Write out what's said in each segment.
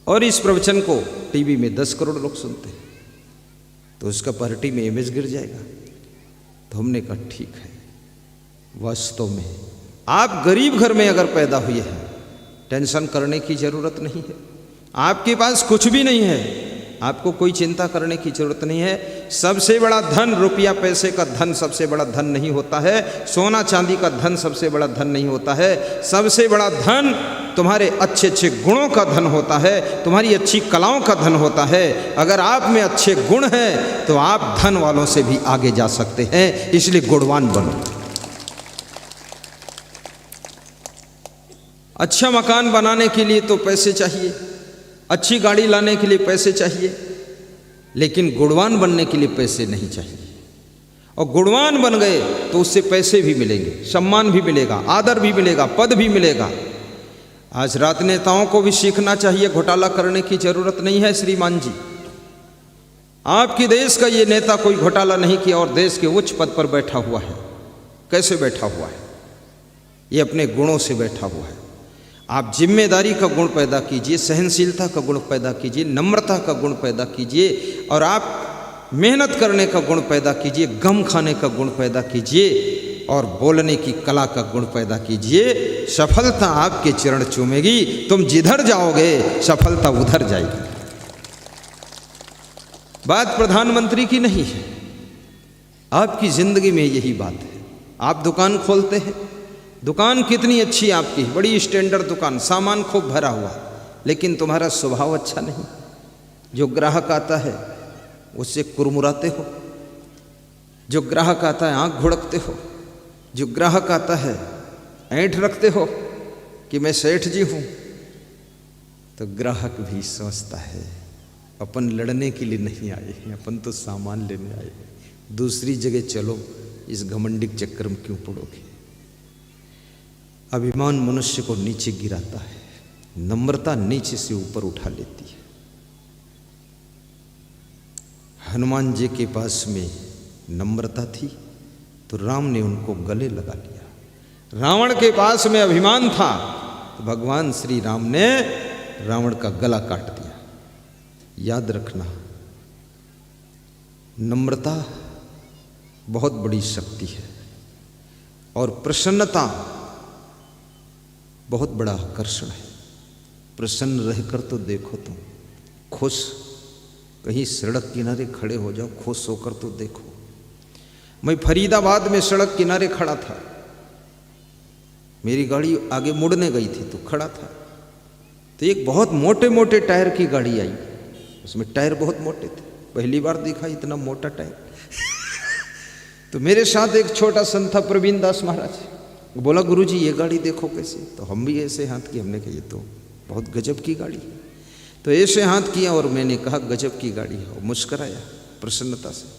और इस प्रवचन को टीवी में 10 करोड़ लोग सुनते हैं, तो उसका पार्टी में इमेज गिर जाएगा। तो हमने कहा ठीक है, वास्तव में आप गरीब घर में अगर पैदा हुए हैं, टेंशन करने की जरूरत नहीं है। आपके पास कुछ भी नहीं है, आपको कोई चिंता करने की जरूरत नहीं है। सबसे बड़ा धन रुपया पैसे का धन सबसे बड़ा धन नहीं होता है, सोना चांदी का धन सबसे बड़ा धन नहीं होता है। सबसे बड़ा धन तुम्हारे अच्छे अच्छे गुणों का धन होता है, तुम्हारी अच्छी कलाओं का धन होता है। अगर आप में अच्छे गुण हैं तो आप धन वालों से भी आगे जा सकते हैं, इसलिए गुणवान बनो। अच्छा मकान बनाने के लिए तो पैसे चाहिए, अच्छी गाड़ी लाने के लिए पैसे चाहिए, लेकिन गुणवान बनने के लिए पैसे नहीं चाहिए। और गुणवान बन गए तो उससे पैसे भी मिलेंगे, सम्मान भी मिलेगा, आदर भी मिलेगा, पद भी मिलेगा। आज राजनेताओं को भी सीखना चाहिए, घोटाला करने की जरूरत नहीं है। श्रीमान जी, आपके देश का ये नेता कोई घोटाला नहीं किया और देश के उच्च पद पर बैठा हुआ है। कैसे बैठा हुआ है? ये अपने गुणों से बैठा हुआ है। आप जिम्मेदारी का गुण पैदा कीजिए, सहनशीलता का गुण पैदा कीजिए, नम्रता का गुण पैदा कीजिए, और आप मेहनत करने का गुण पैदा कीजिए, गम खाने का गुण पैदा कीजिए, और बोलने की कला का गुण पैदा कीजिए। सफलता आपके चरण चूमेगी, तुम जिधर जाओगे सफलता उधर जाएगी। बात प्रधानमंत्री की नहीं है, आपकी जिंदगी में यही बात है। आप दुकान खोलते हैं, दुकान कितनी अच्छी आपकी, बड़ी स्टैंडर्ड दुकान, सामान खूब भरा हुआ, लेकिन तुम्हारा स्वभाव अच्छा नहीं। जो ग्राहक आता है उससे कुरमुराते हो, जो ग्राहक आता है आंख घुड़कते हो, जो ग्राहक आता है ऐंठ रखते हो कि मैं सेठ जी हूँ। तो ग्राहक भी सोचता है अपन लड़ने के लिए नहीं आए हैं, अपन तो सामान लेने आए हैं, दूसरी जगह चलो, इस घमंडिक चक्कर में क्यों पड़ोगे। अभिमान मनुष्य को नीचे गिराता है, नम्रता नीचे से ऊपर उठा लेती है। हनुमान जी के पास में नम्रता थी तो राम ने उनको गले लगा लिया। रावण के पास में अभिमान था तो भगवान श्री राम ने रावण का गला काट दिया। याद रखना, नम्रता बहुत बड़ी शक्ति है, और प्रसन्नता बहुत बड़ा आकर्षण है। प्रसन्न रहकर तो देखो, तुम खुश, कहीं सड़क किनारे खड़े हो जाओ, खुश होकर तो देखो। मैं फरीदाबाद में सड़क किनारे खड़ा था, मेरी गाड़ी आगे मुड़ने गई थी तो खड़ा था, तो एक बहुत मोटे मोटे टायर की गाड़ी आई, उसमें टायर बहुत मोटे थे, पहली बार देखा इतना मोटा टायर। तो मेरे साथ एक छोटा संत था, प्रवीण दास महाराज, बोला गुरुजी ये गाड़ी देखो कैसे। तो हम भी ऐसे हाथ किए, हमने कहा ये तो बहुत गजब की गाड़ी है। तो ऐसे हाथ किया और मैंने कहा गजब की गाड़ी है, और मुस्कराया प्रसन्नता से।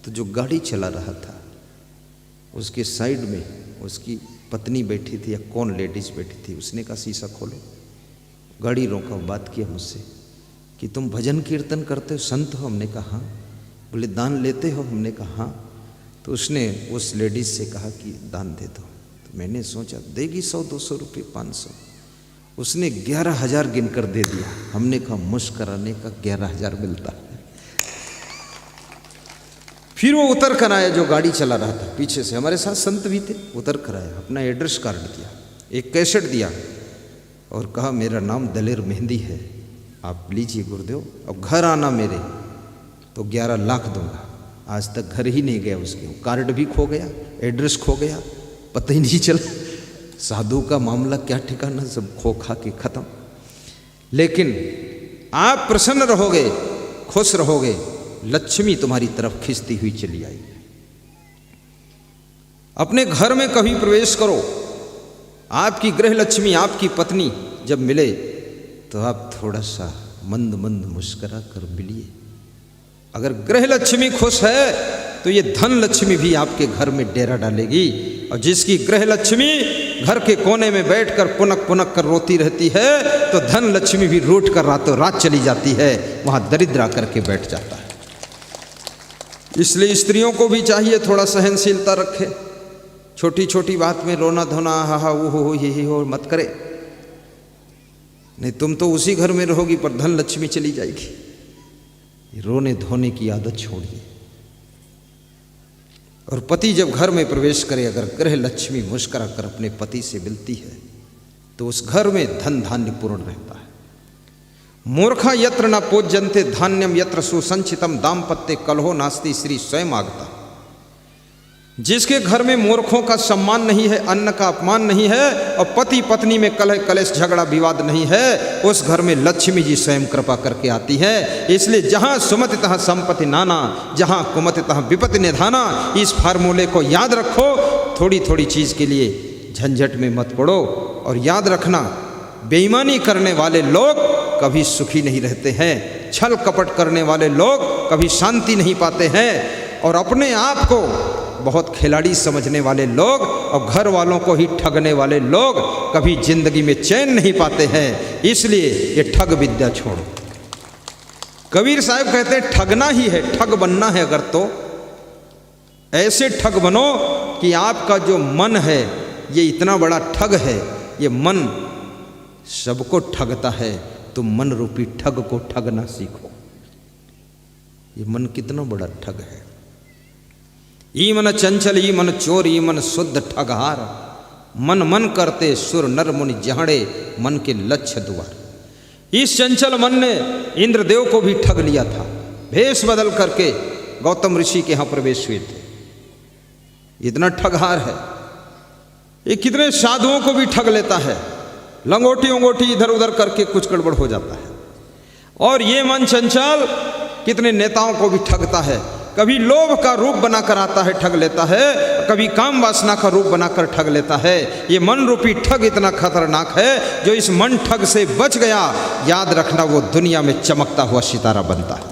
तो जो गाड़ी चला रहा था उसके साइड में उसकी पत्नी बैठी थी या कौन लेडीज बैठी थी, उसने कहा शीशा खोलो। गाड़ी रोका, बात किया मुझसे कि तुम भजन कीर्तन करते हो, संत हो? हमने कहा हाँ। बोले दान लेते हो? हमने कहा हाँ। तो उसने उस लेडीज से कहा कि दान दे दो। तो मैंने सोचा देगी 100-200 रुपये, 500। उसने 11,000 गिनकर दे दिया। हमने कहा मुस्कराने का 11,000 मिलता है। फिर वो उतर कर आया, जो गाड़ी चला रहा था पीछे से, हमारे साथ संत भी थे, उतर कर आया, अपना एड्रेस कार्ड दिया, एक कैसेट दिया और कहा मेरा नाम दलेर मेहंदी है, आप लीजिए गुरुदेव, अब घर आना मेरे तो 11 लाख दूंगा। आज तक घर ही नहीं गया उसके, कार्ड भी खो गया, एड्रेस खो गया, पता ही नहीं चला। साधु का मामला क्या ठिकाना, सब खो खा के खत्म। लेकिन आप प्रसन्न रहोगे, खुश रहोगे, लक्ष्मी तुम्हारी तरफ खिंचती हुई चली आएगी। अपने घर में कभी प्रवेश करो, आपकी गृह लक्ष्मी, आपकी पत्नी जब मिले तो आप थोड़ा सा मंद मंद मुस्कुरा कर मिलिए। अगर गृह लक्ष्मी खुश है तो ये धन लक्ष्मी भी आपके घर में डेरा डालेगी। और जिसकी गृह लक्ष्मी घर के कोने में बैठकर पुनक पुनक कर रोती रहती है तो धन लक्ष्मी भी रूठ कर रातों रात चली जाती है, वहां दरिद्र आकर के बैठ जाता है। इसलिए स्त्रियों को भी चाहिए थोड़ा सहनशीलता रखे, छोटी छोटी बात में रोना धोना हा हा वो हो ये हो मत करे। नहीं तुम तो उसी घर में रहोगी पर धन लक्ष्मी चली जाएगी। रोने धोने की आदत छोड़िए। और पति जब घर में प्रवेश करे, अगर गृह लक्ष्मी मुस्कुरा कर अपने पति से मिलती है तो उस घर में धन धान्य पूर्ण रहता है। मूर्खा यत्र न पूज्यन्ते धान्यम यत्र सुसंचितम दाम्पत्य कलहो नास्ति श्री स्वयं आगता। जिसके घर में मूर्खों का सम्मान नहीं है, अन्न का अपमान नहीं है और पति पत्नी में कलह कलेश झगड़ा विवाद नहीं है, उस घर में लक्ष्मी जी स्वयं कृपा करके आती है। इसलिए जहाँ सुमति तहाँ संपत्ति नाना, जहाँ कुमति तहाँ विपत्ति निधाना। इस फार्मूले को याद रखो। थोड़ी थोड़ी चीज़ के लिए झंझट में मत पड़ो। और याद रखना, बेईमानी करने वाले लोग कभी सुखी नहीं रहते हैं। छल कपट करने वाले लोग कभी शांति नहीं पाते हैं। और अपने आप को बहुत खिलाड़ी समझने वाले लोग और घर वालों को ही ठगने वाले लोग कभी जिंदगी में चैन नहीं पाते हैं। इसलिए ये ठग विद्या छोड़ो। कबीर साहब कहते हैं ठगना ही है, ठग बनना है अगर तो ऐसे ठग बनो कि आपका जो मन है ये इतना बड़ा ठग है। ये मन सबको ठगता है, तो मन रूपी ठग को ठगना सीखो। ये मन कितना बड़ा ठग है। ई मन चंचल ई मन चोर ई मन शुद्ध ठगहार। मन मन करते सुर नर मुनि जहड़े मन के लक्ष्य द्वार। इस चंचल मन ने इंद्रदेव को भी ठग लिया था। भेष बदल करके गौतम ऋषि के यहाँ प्रवेश हुए थे। इतना ठगहार है। ये कितने साधुओं को भी ठग लेता है। लंगोटी उंगोटी इधर उधर करके कुछ गड़बड़ हो जाता है। और ये मन चंचल कितने नेताओं को भी ठगता है। कभी लोभ का रूप बनाकर आता है, ठग लेता है। कभी काम वासना का रूप बनाकर ठग लेता है। ये मन रूपी ठग इतना खतरनाक है, जो इस मन ठग से बच गया, याद रखना वो दुनिया में चमकता हुआ सितारा बनता है।